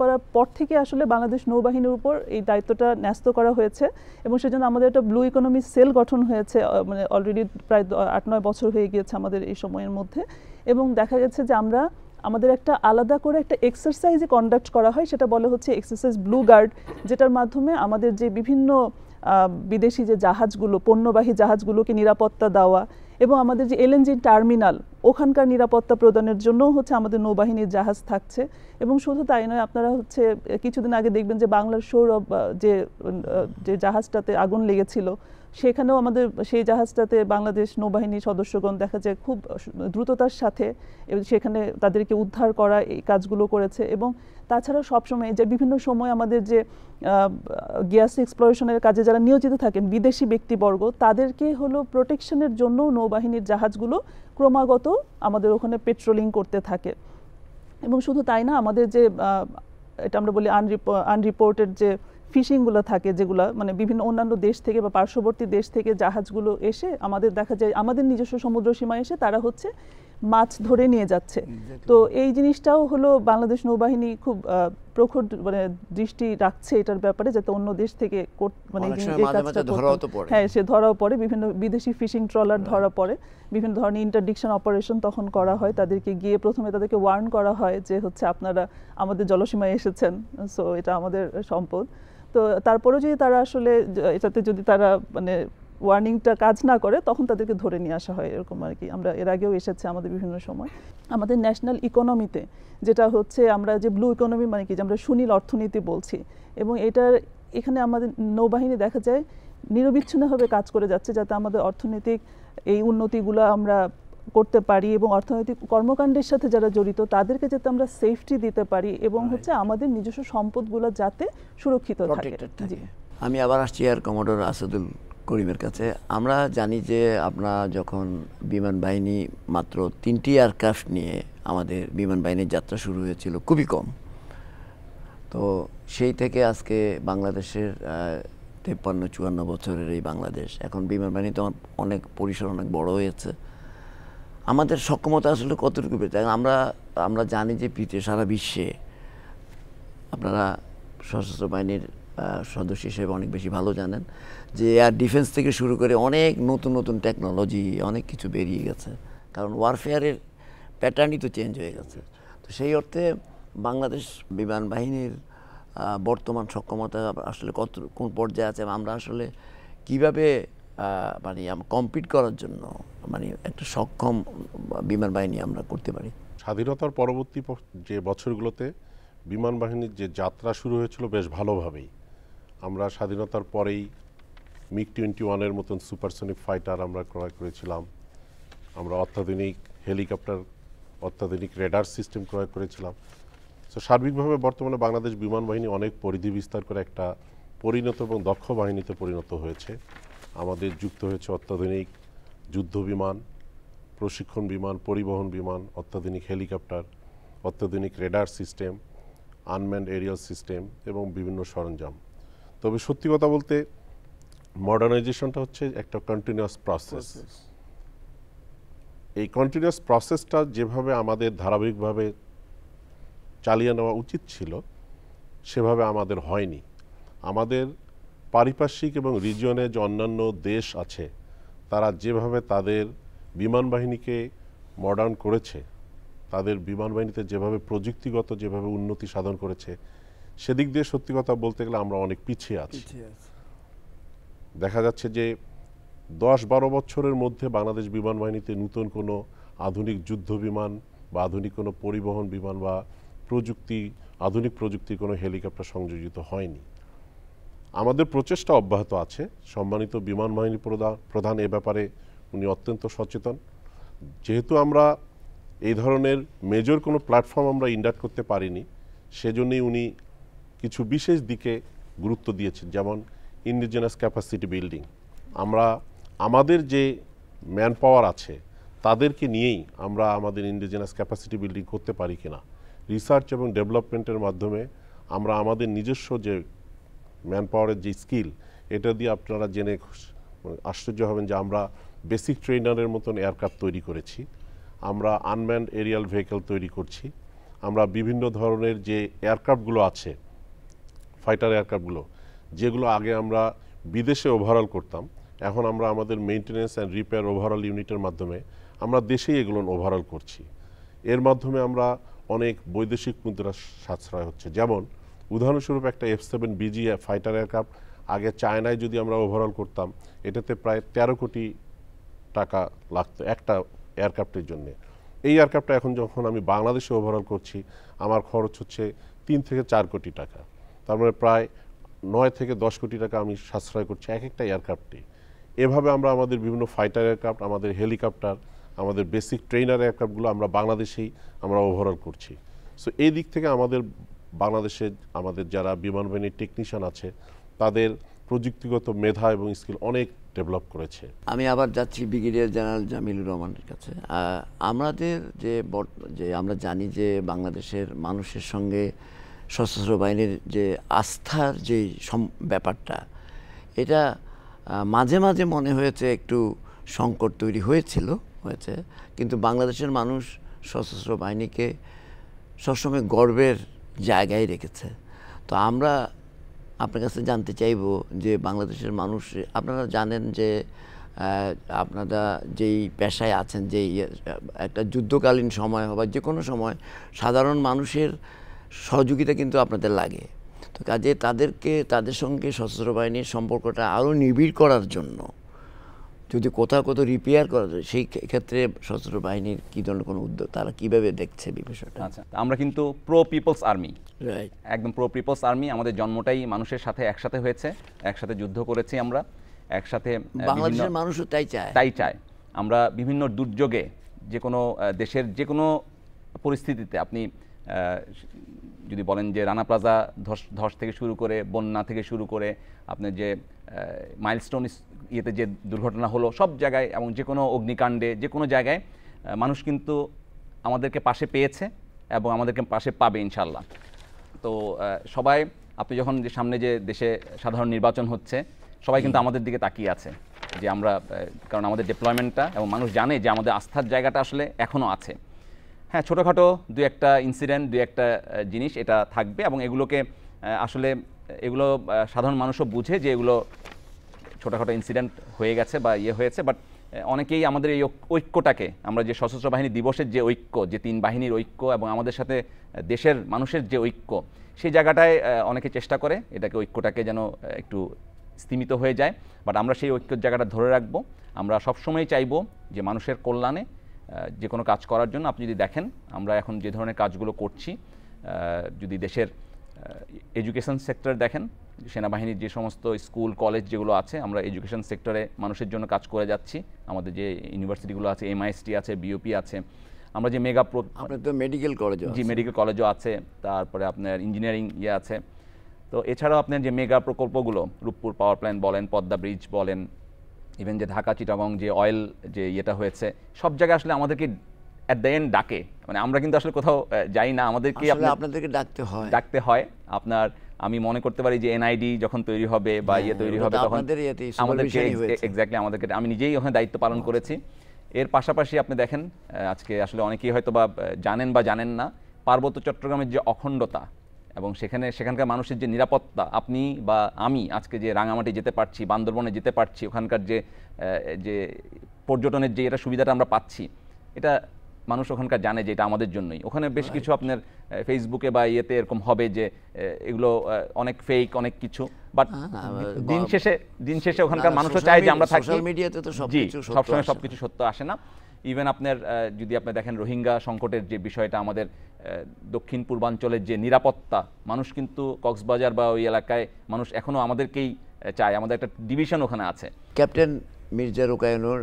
পারার পর থেকে আসলে বাংলাদেশ নৌবাহিনীর উপর এই দায়িত্বটা ন্যস্ত করা হয়েছে, এবং সেজন্য আমাদের একটা ব্লু ইকোনমি সেল গঠন হয়েছে, মানে অলরেডি প্রায় 8-9 বছর হয়ে গিয়েছে আমাদের এই সময়ের মধ্যে। এবং দেখা গেছে যে আমাদের একটা আলাদা করে একটা এক্সারসাইজে কন্ডাক্ট করা হয়, সেটা বলে হচ্ছে এক্সারসাইজ ব্লু গার্ড, যেটার মাধ্যমে আমাদের যে বিভিন্ন বিদেশি যে জাহাজগুলো, পণ্যবাহী জাহাজগুলোকে নিরাপত্তা দেওয়া, এবং আমাদের যে এলএনজি টার্মিনাল ওখানকার নিরাপত্তা প্রদানের জন্য হচ্ছে আমাদের নৌবাহিনীর জাহাজ থাকছে। এবং শুধু তাই নয়, আপনারা হচ্ছে কিছুদিন আগে দেখবেন যে বাংলার সৌরভ যে জাহাজটাতে আগুন লেগেছিল, সেখানেও আমাদের সেই জাহাজটাতে বাংলাদেশ নৌবাহিনীর সদস্যগণ দেখা যায় খুব দ্রুততার সাথে সেখানে তাদেরকে উদ্ধার করা এই কাজগুলো করেছে। এবং তাছাড়া সবসময় যে বিভিন্ন সময় আমাদের যে গ্যাস এক্সপ্লোরেশনের কাজে যারা নিয়োজিত থাকেন বিদেশি ব্যক্তিবর্গ, তাদেরকে হলো প্রোটেকশনের জন্য নৌবাহিনীর জাহাজগুলো ক্রমাগত আমাদের ওখানে পেট্রোলিং করতে থাকে। এবং শুধু তাই না, আমাদের যে এটা আমরা বলি আনরিপোর্টেড যে ফিশিংগুলো থাকে, যেগুলো মানে বিভিন্ন অন্যান্য দেশ থেকে বা পার্শ্ববর্তী দেশ থেকে জাহাজগুলো এসে আমাদের দেখা যায় আমাদের নিজস্ব সমুদ্র সীমায় এসে তারা হচ্ছে মাছ ধরে নিয়ে যাচ্ছে। তো এই জিনিসটাও হলো বাংলাদেশ নৌবাহিনী খুব প্রখর মানে দৃষ্টি রাখছে এটার ব্যাপারে, যাতে অন্য দেশ থেকে মানে এই কাজটা হ্যাঁ সে ধরাও পড়ে, বিভিন্ন বিদেশি ফিশিং ট্রলার ধরা পড়ে, বিভিন্ন ধরনের ইন্টারডিকশন অপারেশন তখন করা হয়। তাদেরকে গিয়ে প্রথমে তাদেরকে ওয়ার্ন করা হয় যে হচ্ছে আপনারা আমাদের জলসীমায় এসেছেন, সো এটা আমাদের সম্পদ। তো তারপরেও যদি তারা আসলে এটাতে যদি তারা মানে ওয়ার্নিংটা কাজ না করে, তখন তাদেরকে ধরে নিয়ে আসা হয়, এরকম আর কি। আমরা এর আগেও এসেছে আমাদের বিভিন্ন সময়। আমাদের ন্যাশনাল ইকোনমিতে যেটা হচ্ছে আমরা যে ব্লু ইকোনমি মানে কি, যে আমরা সুনীল অর্থনীতি বলছি, এবং এখানে আমাদের নৌবাহিনী দেখা যায় নিরবিচ্ছিন্নভাবে কাজ করে যাচ্ছে যাতে আমাদের অর্থনৈতিক এই উন্নতিগুলো আমরা করতে পারি এবং অর্থনৈতিক কর্মকাণ্ডের সাথে যারা জড়িত তাদেরকে যাতে আমরা সেফটি দিতে পারি এবং হচ্ছে আমাদের নিজস্ব সম্পদগুলো যাতে সুরক্ষিত থাকে। আমি আবার আসছি এয়ার কমোডোর আসাদুল করিমের কাছে। আমরা জানি যে আপনারা যখন বিমান বাহিনী মাত্র 3টি এয়ারক্রাফট নিয়ে আমাদের বিমান বাহিনীর যাত্রা শুরু হয়েছিল, খুবই কম, তো সেই থেকে আজকে বাংলাদেশের 53-54 বছরের এই বাংলাদেশ, এখন বিমান বাহিনী তো অনেক পরিসর অনেক বড় হয়েছে। আমাদের সক্ষমতা আসলে কতটুকু পেতে আমরা জানি যে সারা বিশ্বে আপনারা সশস্ত্র বাহিনীর সদস্য হিসেবে অনেক বেশি ভালো জানেন যে এয়ার ডিফেন্স থেকে শুরু করে অনেক নতুন নতুন টেকনোলজি অনেক কিছু বেরিয়ে গেছে, কারণ ওয়ারফেয়ারের প্যাটার্নই তো চেঞ্জ হয়ে গেছে। তো সেই অর্থে বাংলাদেশ বিমান বাহিনীর বর্তমান সক্ষমতা আসলে কোন পর্যায়ে আছে, আমরা আসলে কীভাবে মানে কম্পিট করার জন্য মানে একটা সক্ষম বিমান বাহিনী আমরা করতে পারি। স্বাধীনতার পরবর্তী যে বছরগুলোতে বিমান বাহিনীর যে যাত্রা শুরু হয়েছিল বেশ ভালোভাবেই। আমরা স্বাধীনতার পরেই MiG-21-এর মতন সুপারসনিক ফাইটার আমরা ক্রয় করেছিলাম, আমরা অত্যাধুনিক হেলিকপ্টার, অত্যাধুনিক রেডার সিস্টেম ক্রয় করেছিলাম। তো সার্বিকভাবে বর্তমানে বাংলাদেশ বিমান বাহিনী অনেক পরিধি বিস্তার করে একটা পরিণত এবং দক্ষ বাহিনীতে পরিণত হয়েছে। আমাদের যুক্ত হয়েছে অত্যাধুনিক যুদ্ধ বিমান, প্রশিক্ষণ বিমান, পরিবহন বিমান, অত্যাধুনিক হেলিকপ্টার, অত্যাধুনিক radar system, unmanned aerial system এবং বিভিন্ন সরঞ্জাম। তবে সত্যি কথা বলতে মডার্নাইজেশনটা হচ্ছে একটা কন্টিনিউয়াস প্রসেস। এই কন্টিনিউয়াস প্রসেসটা যেভাবে আমাদের ধারাবাহিকভাবে চালিয়ে নেওয়া উচিত ছিল সেভাবে আমাদের হয়নি। আমাদের পারিপার্শ্বিক এবং রিজিয়নে যে অন্যান্য দেশ আছে তারা যেভাবে তাদের বিমান বাহিনীকে মডার্ন করেছে, তাদের বিমান বাহিনীতে যেভাবে প্রযুক্তিগত যেভাবে উন্নতি সাধন করেছে, সেদিক দিয়ে সত্যি কথা বলতে গেলে আমরা অনেক পিছিয়ে আছি। দেখা যাচ্ছে যে 10-12 বছরের মধ্যে বাংলাদেশ বিমান বাহিনীতে নতুন কোনো আধুনিক যুদ্ধ বিমান বা আধুনিক কোনো পরিবহন বিমান বা আধুনিক প্রযুক্তির কোনো হেলিকপ্টার সংযোজিত হয়নি। আমাদের প্রচেষ্টা অব্যাহত আছে। সম্মানিত বিমান বাহিনী প্রধান এ ব্যাপারে উনি অত্যন্ত সচেতন। যেহেতু আমরা এই ধরনের মেজর কোনো প্ল্যাটফর্ম আমরা ইন্ডাক্ট করতে পারিনি, সেজন্যই উনি কিছু বিশেষ দিকে গুরুত্ব দিয়েছেন, যেমন ইন্ডিজিনাস ক্যাপাসিটি বিল্ডিং। আমরা আমাদের যে ম্যান পাওয়ার আছে তাদেরকে নিয়েই আমরা আমাদের ইন্ডিজিনাস ক্যাপাসিটি বিল্ডিং করতে পারি কিনা, রিসার্চ এবং ডেভেলপমেন্টের মাধ্যমে আমরা আমাদের নিজস্ব যে ম্যান পাওয়ারের যে স্কিল, এটা দিয়ে আপনারা জেনে আশ্চর্য হবেন যে আমরা বেসিক ট্রেনারের মতন এয়ারক্রাফট তৈরি করেছি, আমরা আনম্যান্ড এরিয়াল ভেহিকল তৈরি করছি, আমরা বিভিন্ন ধরনের যে এয়ারক্রাফটগুলো আছে, ফাইটার এয়ারক্রাফটগুলো যেগুলো আগে আমরা বিদেশে ওভারঅল করতাম, এখন আমরা আমাদের মেইনটেনেন্স অ্যান্ড রিপেয়ার ওভারঅল ইউনিটের মাধ্যমে আমরা দেশেই এগুলো ওভারঅল করছি। এর মাধ্যমে আমরা অনেক বৈদেশিক মুদ্রা সাশ্রয় হচ্ছে। যেমন উদাহরণস্বরূপ একটা F-7BG ফাইটার এয়ারক্রাফট আগে চায়নায় যদি আমরা ওভারঅল করতাম, এটাতে প্রায় 13 কোটি টাকা লাগতো একটা এয়ারক্রাফটের জন্য। এই এয়ারক্রাফটটা এখন যখন আমি বাংলাদেশে ওভারঅল করছি, আমার খরচ হচ্ছে 3 থেকে 4 কোটি টাকা। তার মানে প্রায় 9 থেকে 10 কোটি টাকা আমি সাশ্রয় করছি এক একটা এয়ারক্রাফটে। এভাবে আমরা আমাদের বিভিন্ন ফাইটার এয়ারক্রাফট, আমাদের হেলিকপ্টার, আমাদের বেসিক ট্রেনার এয়ারক্রাফটগুলো আমরা বাংলাদেশেই আমরা ওভারঅল করছি। সো এই দিক থেকে আমাদের বাংলাদেশে আমাদের যারা বিমান বাহিনীর টেকনিশিয়ান আছে তাদের প্রযুক্তিগত মেধা এবং স্কিল অনেক ডেভেলপ করেছে। আমি আবার যাচ্ছি ব্রিগেডিয়ার জেনারেল জামিলুর রহমানের কাছে। আমাদের যে আমরা জানি যে বাংলাদেশের মানুষের সঙ্গে সশস্ত্র বাহিনীর যে আস্থার যে ব্যাপারটা, এটা মাঝে মাঝে মনে হয়েছে একটু সংকট তৈরি হয়েছে, কিন্তু বাংলাদেশের মানুষ সশস্ত্র বাহিনীকে সবসময় গর্বের জায়গায় রেখেছে। তো আমরা আপনার কাছে জানতে চাইব যে বাংলাদেশের মানুষ, আপনারা জানেন যে আপনারা যেই পেশায় আছেন, যেই একটা যুদ্ধকালীন সময় বা যে কোনো সময় সাধারণ মানুষের সহযোগিতা কিন্তু আপনাদের লাগে। তো কাজে তাদের সঙ্গে সশস্ত্র বাহিনীর সম্পর্কটা আরও নিবিড় করার জন্য যদি কোথাও রিপেয়ার করা যায়, সেই ক্ষেত্রে সশস্ত্র বাহিনীর কী ধরনের কোনো উদ্যোগ, তারা কীভাবে দেখছে বিষয়টা? আচ্ছা, আমরা কিন্তু প্রো পিপলস আর্মি, রাইট, একদম প্রো পিপলস আর্মি। আমাদের জন্মটাই মানুষের সাথে একসাথে হয়েছে, একসাথে যুদ্ধ করেছি আমরা, একসাথে বাংলাদেশের মানুষও তাই চায়। আমরা বিভিন্ন দুর্যোগে, যে কোনো দেশের যে কোনো পরিস্থিতিতে, আপনি যদি বলেন যে রানা প্লাজা ধস থেকে শুরু করে, বন্যা থেকে শুরু করে, আপনার যে মাইলস্টোন ইয়েতে যে দুর্ঘটনা হলো, সব জায়গায় এবং যে কোনো অগ্নিকাণ্ডে যে কোনো জায়গায় মানুষ কিন্তু আমাদেরকে পাশে পেয়েছে এবং আমাদেরকে পাশে পাবে ইনশাল্লাহ। তো সবাই, আপনি যখন যে সামনে যে দেশে সাধারণ নির্বাচন হচ্ছে, সবাই কিন্তু আমাদের দিকে তাকিয়ে আছে যে আমরা, কারণ আমাদের ডিপ্লয়মেন্টটা, এবং মানুষ জানে যে আমাদের আস্থার জায়গাটা আসলে এখনও আছে। হ্যাঁ, ছোটোখাটো দু একটা ইনসিডেন্ট, দু একটা জিনিস এটা থাকবে, এবং এগুলোকে আসলে এগুলো সাধারণ মানুষও বুঝে যে এগুলো ছোটোখাটো ইনসিডেন্ট হয়ে গেছে বা হয়েছে, বাট অনেকেই আমাদের এই ঐক্যটাকে, আমরা যে সশস্ত্র বাহিনী দিবসের যে ঐক্য, যে 3 বাহিনীর ঐক্য এবং আমাদের সাথে দেশের মানুষের যে ঐক্য, সেই জায়গাটায় অনেকে চেষ্টা করে এটাকে, ঐক্যটাকে যেন একটু স্তিমিত হয়ে যায়। বাট আমরা সেই ঐক্যের জায়গাটা ধরে রাখবো। আমরা সবসময় চাইবো যে মানুষের কল্যাণে যে কোনো কাজ করার জন্য। আপনি যদি দেখেন আমরা এখন যে ধরনের কাজগুলো করছি, যদি দেশের এডুকেশন সেক্টর দেখেন, সেনাবাহিনীর যে সমস্ত স্কুল কলেজ যেগুলো আছে, আমরা এডুকেশন সেক্টরে মানুষের জন্য কাজ করে যাচ্ছি। আমাদের যে ইউনিভার্সিটিগুলো আছে, MIST আছে, BOP আছে, আমরা যে মেগা আপনার তো মেডিকেল কলেজও, জি মেডিকেল কলেজও আছে, তারপরে আপনার ইঞ্জিনিয়ারিং আছে। তো এছাড়াও আপনার যে মেগা প্রকল্পগুলো, রূপপুর পাওয়ার প্ল্যান্ট বলেন, পদ্মা ব্রিজ বলেন, ইভেন যে ঢাকা চিটাগং যে অয়েল যে ইয়েটা হয়েছে, সব জায়গায় আসলে আমাদেরকে অ্যাট দ্য এন্ড ডাকে। মানে আমরা কিন্তু আসলে কোথাও যাই না, আমাদেরকে আপনাদেরকে ডাকতে হয়। আপনার আমি মনে করতে পারি যে NID যখন তৈরি হবে বা তৈরি হবে, তখন আমাদেরকে এক্স্যাক্টলি আমাদেরকে, আমি নিজেই ওখানে দায়িত্ব পালন করেছি। এর পাশাপাশি আপনি দেখেন, আজকে আসলে অনেকেই হয়তো বা জানেন না, পার্বত্য চট্টগ্রামের যে অখণ্ডতা এবং সেখানকার মানুষের যে নিরাপত্তা, আপনি বা আমি আজকে যে রাঙামাটি যেতে পারছি, বান্দরবনে যেতে পারছি, ওখানকার যে পর্যটনের যে এটা সুবিধাটা আমরা পাচ্ছি, এটা মানুষ ওখানকার জানে যে এটা আমাদের জন্যই। ওখানে বেশ কিছু আপনার ফেসবুকে বা এরকম হবে যে এগুলো অনেক ফেক, অনেক কিছু, বাট দিন শেষে ওখানকার মানুষও চায় যে আমরা থাকি। সোশ্যাল মিডিয়াতে তো সবসময় সবকিছু সত্য আসে না। ইভেন আপনার যদি আপনি দেখেন রোহিঙ্গা সংকটের যে বিষয়টা, আমাদের দক্ষিণ পূর্বাঞ্চলের যে নিরাপত্তা, মানুষ কিন্তু কক্সবাজার বা ওই এলাকায় মানুষ এখনও আমাদেরকেই চায়, আমাদের একটা ডিভিশন ওখানে আছে। ক্যাপ্টেন মির্জা রোকায়নুর,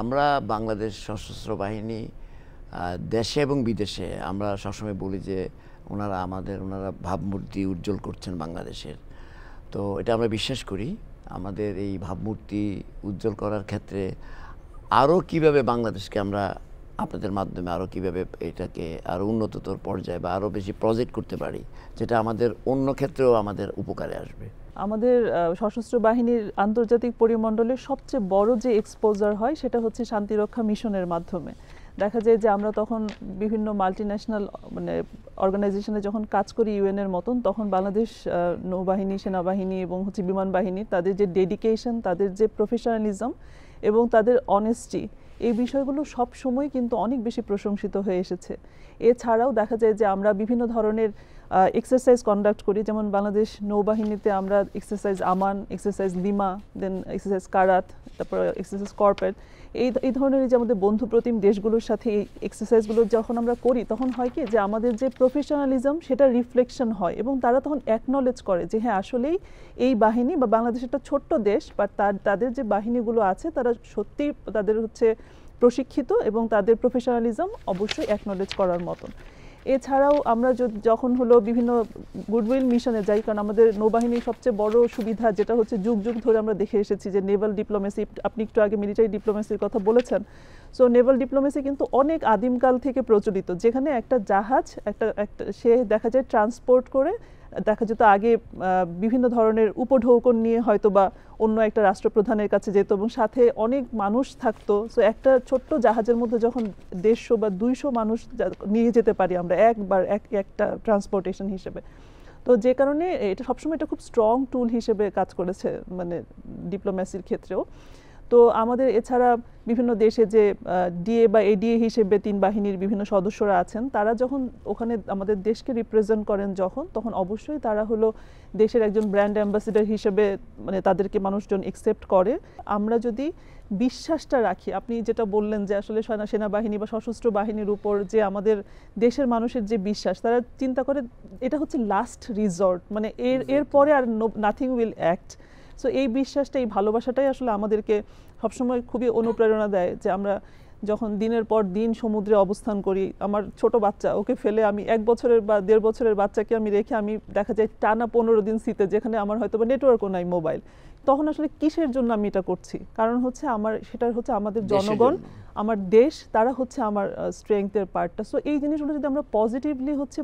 আমরা বাংলাদেশ সশস্ত্র বাহিনী দেশে এবং বিদেশে আমরা সবসময় বলি যে ওনারা ভাবমূর্তি উজ্জ্বল করছেন বাংলাদেশের। তো এটা আমরা বিশ্বাস করি। আমাদের এই ভাবমূর্তি উজ্জ্বল করার ক্ষেত্রে আরও কীভাবে বাংলাদেশকে আমরা আপনাদের মাধ্যমে আরও কীভাবে এটাকে আরও উন্নততর পর্যায়ে বা আরও বেশি প্রজেক্ট করতে পারি, যেটা আমাদের অন্য ক্ষেত্রেও আমাদের উপকারে আসবে। আমাদের সশস্ত্র বাহিনীর আন্তর্জাতিক পরিমণ্ডলের সবচেয়ে বড় যে এক্সপোজার হয় সেটা হচ্ছে শান্তিরক্ষা মিশনের মাধ্যমে। দেখা যায় যে আমরা তখন বিভিন্ন মাল্টিন্যাশনাল অর্গানাইজেশনে যখন কাজ করি UN-এর মতন, তখন বাংলাদেশ নৌবাহিনী, সেনাবাহিনী এবং বিমান বাহিনী, তাদের যে ডেডিকেশন, তাদের যে প্রফেশনালিজম এবং তাদের অনেস্টি, এই বিষয়গুলো সব সময় কিন্তু অনেক বেশি প্রশংসিত হয়ে এসেছে। এছাড়াও দেখা যায় যে আমরা বিভিন্ন ধরনের এক্সারসাইজ কন্ডাক্ট করি, যেমন বাংলাদেশ নৌবাহিনীতে আমরা এক্সারসাইজ আমান, এক্সারসাইজ লিমা, দেন এক্সারসাইজ কারাত, তারপর এক্সারসাইজ কর্পেট, এই ধরনের যে আমাদের বন্ধুপ্রতিম দেশগুলোর সাথে এই এক্সারসাইজগুলো যখন আমরা করি তখন হয় কি যে আমাদের যে প্রফেশনালিজম সেটা রিফ্লেকশন হয় এবং তারা তখন অ্যাকনলেজ করে যে হ্যাঁ আসলেই এই বাহিনী বা বাংলাদেশ একটা ছোট্ট দেশ, বাট তাদের যে বাহিনীগুলো আছে তারা সত্যিই তাদের হচ্ছে প্রশিক্ষিত এবং তাদের প্রফেশনালিজম অবশ্যই অ্যাকনলেজ করার মতন। এছাড়াও আমরা যখন হলো বিভিন্ন গুডউইল মিশনে যাই, কারণ আমাদের নৌবাহিনীর সবচেয়ে বড় সুবিধা যেটা হচ্ছে যুগ যুগ ধরে আমরা দেখে এসেছি যে নেভাল ডিপ্লোমেসি, আপনি একটু আগে মিলিটারি ডিপ্লোমেসির কথা বলেছেন, সো নেভাল ডিপ্লোমেসি কিন্তু অনেক আদিমকাল থেকে প্রচলিত, যেখানে একটা জাহাজ একটা সে দেখা যায় ট্রান্সপোর্ট করে, দেখা যেত আগে বিভিন্ন ধরনের উপঢৌকন নিয়ে হয়তো বা অন্য একটা রাষ্ট্রপ্রধানের কাছে যেত এবং সাথে অনেক মানুষ থাকতো। সো একটা ছোট্ট জাহাজের মধ্যে যখন 150 বা 200 মানুষ নিয়ে যেতে পারি আমরা একবার একটা ট্রান্সপোর্টেশন হিসেবে, তো যে কারণে এটা সবসময় এটা খুব স্ট্রং টুল হিসেবে কাজ করেছে মানে ডিপ্লোম্যাসির ক্ষেত্রেও। তো আমাদের এছাড়া বিভিন্ন দেশে যে ডিএ বা এডিএ হিসেবে 3 বাহিনীর বিভিন্ন সদস্যরা আছেন, তারা যখন ওখানে আমাদের দেশকে রিপ্রেজেন্ট করেন তখন অবশ্যই তারা হলো দেশের একজন ব্র্যান্ড অ্যাম্বাসেডর হিসেবে মানে তাদেরকে মানুষজন একসেপ্ট করে। আমরা যদি বিশ্বাসটা রাখি, আপনি যেটা বললেন যে আসলে সেনাবাহিনী বা সশস্ত্র বাহিনীর উপর যে আমাদের দেশের মানুষের যে বিশ্বাস, তারা চিন্তা করে এটা হচ্ছে লাস্ট রিসর্ট, মানে এর পরে আর নাথিং উইল অ্যাক্ট। সো এই বিশ্বাসটা, এই ভালোবাসাটাই আসলে আমাদেরকে সবসময় খুবই অনুপ্রেরণা দেয় যে আমরা যখন দিনের পর দিন সমুদ্রে অবস্থান করি, আমার ছোট বাচ্চা ওকে ফেলে আমি 1 বছরের বা 1.5 বছরের বাচ্চাকে আমি রেখে আমি দেখা যায় টানা 15 দিন শীতে, যেখানে আমার হয়তো বা নেটওয়ার্কও নাই মোবাইল, তখন আসলে কিসের জন্য আমি এটা করছি? কারণ হচ্ছে সেটা হচ্ছে আমাদের জনগণ, আমার দেশ, তারা হচ্ছে আমার স্ট্রেংথের পার্টটা। সো এই জিনিসগুলো যদি আমরা পজিটিভলি হচ্ছে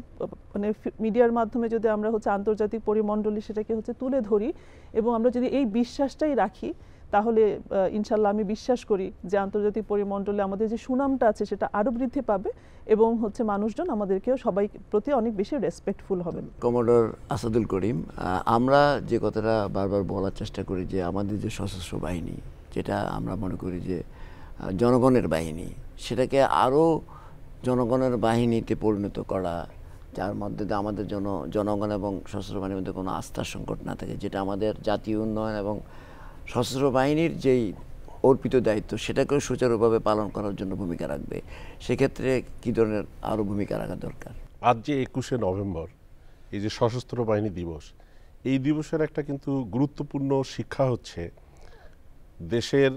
মানে মিডিয়ার মাধ্যমে যদি আমরা হচ্ছে আন্তর্জাতিক পরিমণ্ডলে সেটাকে হচ্ছে তুলে ধরি এবং আমরা যদি এই বিশ্বাসটাই রাখি, তাহলে ইনশাল্লাহ আমি বিশ্বাস করি যে আন্তর্জাতিক পরিমণ্ডলে আমাদের যে সুনামটা আছে সেটা আরও বৃদ্ধি পাবে এবং হচ্ছে মানুষজন আমাদেরকেও সবাই প্রতি অনেক বেশি রেসপেক্টফুল হবেন। কমোডর আসাদুল করিম, আমরা যে কথাটা বারবার বলার চেষ্টা করি যে আমাদের যে সশস্ত্র বাহিনী, যেটা আমরা মনে করি যে জনগণের বাহিনী, সেটাকে আরও জনগণের বাহিনীতে পরিণত করা, যার মধ্যে আমাদের জনগণ এবং সশস্ত্র বাহিনীর মধ্যে কোনো আস্থার সংকট না থাকে, যেটা আমাদের জাতীয় উন্নয়ন এবং সশস্ত্র বাহিনীর যেই অর্পিত দায়িত্ব সেটাকে সুচারুভাবে পালন করার জন্য ভূমিকা রাখবে। সেক্ষেত্রে কী ধরনের আরও ভূমিকা রাখা দরকার? আজ যে 21শে নভেম্বর, এই যে সশস্ত্র বাহিনী দিবস, এই দিবসের একটা কিন্তু গুরুত্বপূর্ণ শিক্ষা হচ্ছে দেশের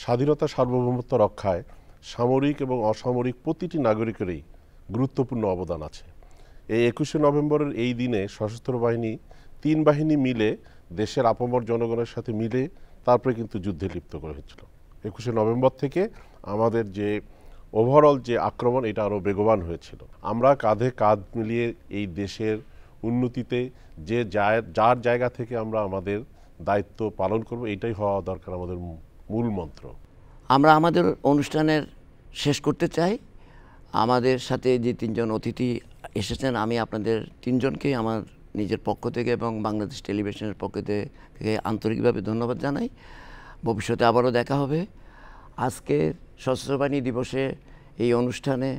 স্বাধীনতা সার্বভৌমত্ব রক্ষায় সামরিক এবং অসামরিক প্রতিটি নাগরিকেরই গুরুত্বপূর্ণ অবদান আছে। এই 21শে নভেম্বরের এই দিনে সশস্ত্র বাহিনী 3 বাহিনী মিলে দেশের আপামর জনগণের সাথে মিলে তারপরে কিন্তু যুদ্ধে লিপ্ত করে হয়েছিল। 21শে নভেম্বর থেকে আমাদের যে ওভারঅল যে আক্রমণ, এটা আরও বেগবান হয়েছিল। আমরা কাঁধে কাঁধ মিলিয়ে এই দেশের উন্নতিতে যার জায়গা থেকে আমরা আমাদের দায়িত্ব পালন করব, এটাই হওয়া দরকার আমাদের মূল মন্ত্র। আমরা আমাদের অনুষ্ঠানের শেষ করতে চাই। আমাদের সাথে যে 3 জন অতিথি এসেছেন, আমি আপনাদের 3 জনকেই আমার নিজের পক্ষ থেকে এবং বাংলাদেশ টেলিভিশনের পক্ষ থেকে আন্তরিকভাবে ধন্যবাদ জানাই। ভবিষ্যতে আবারও দেখা হবে। আজকে সশস্ত্র বাহিনী দিবসে এই অনুষ্ঠানে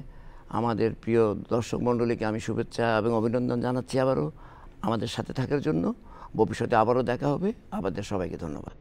আমাদের প্রিয় দর্শক মণ্ডলীকে আমি শুভেচ্ছা এবং অভিনন্দন জানাচ্ছি আবারও আমাদের সাথে থাকার জন্য। ভবিষ্যতে আবারও দেখা হবে। আপনাদের সবাইকে ধন্যবাদ।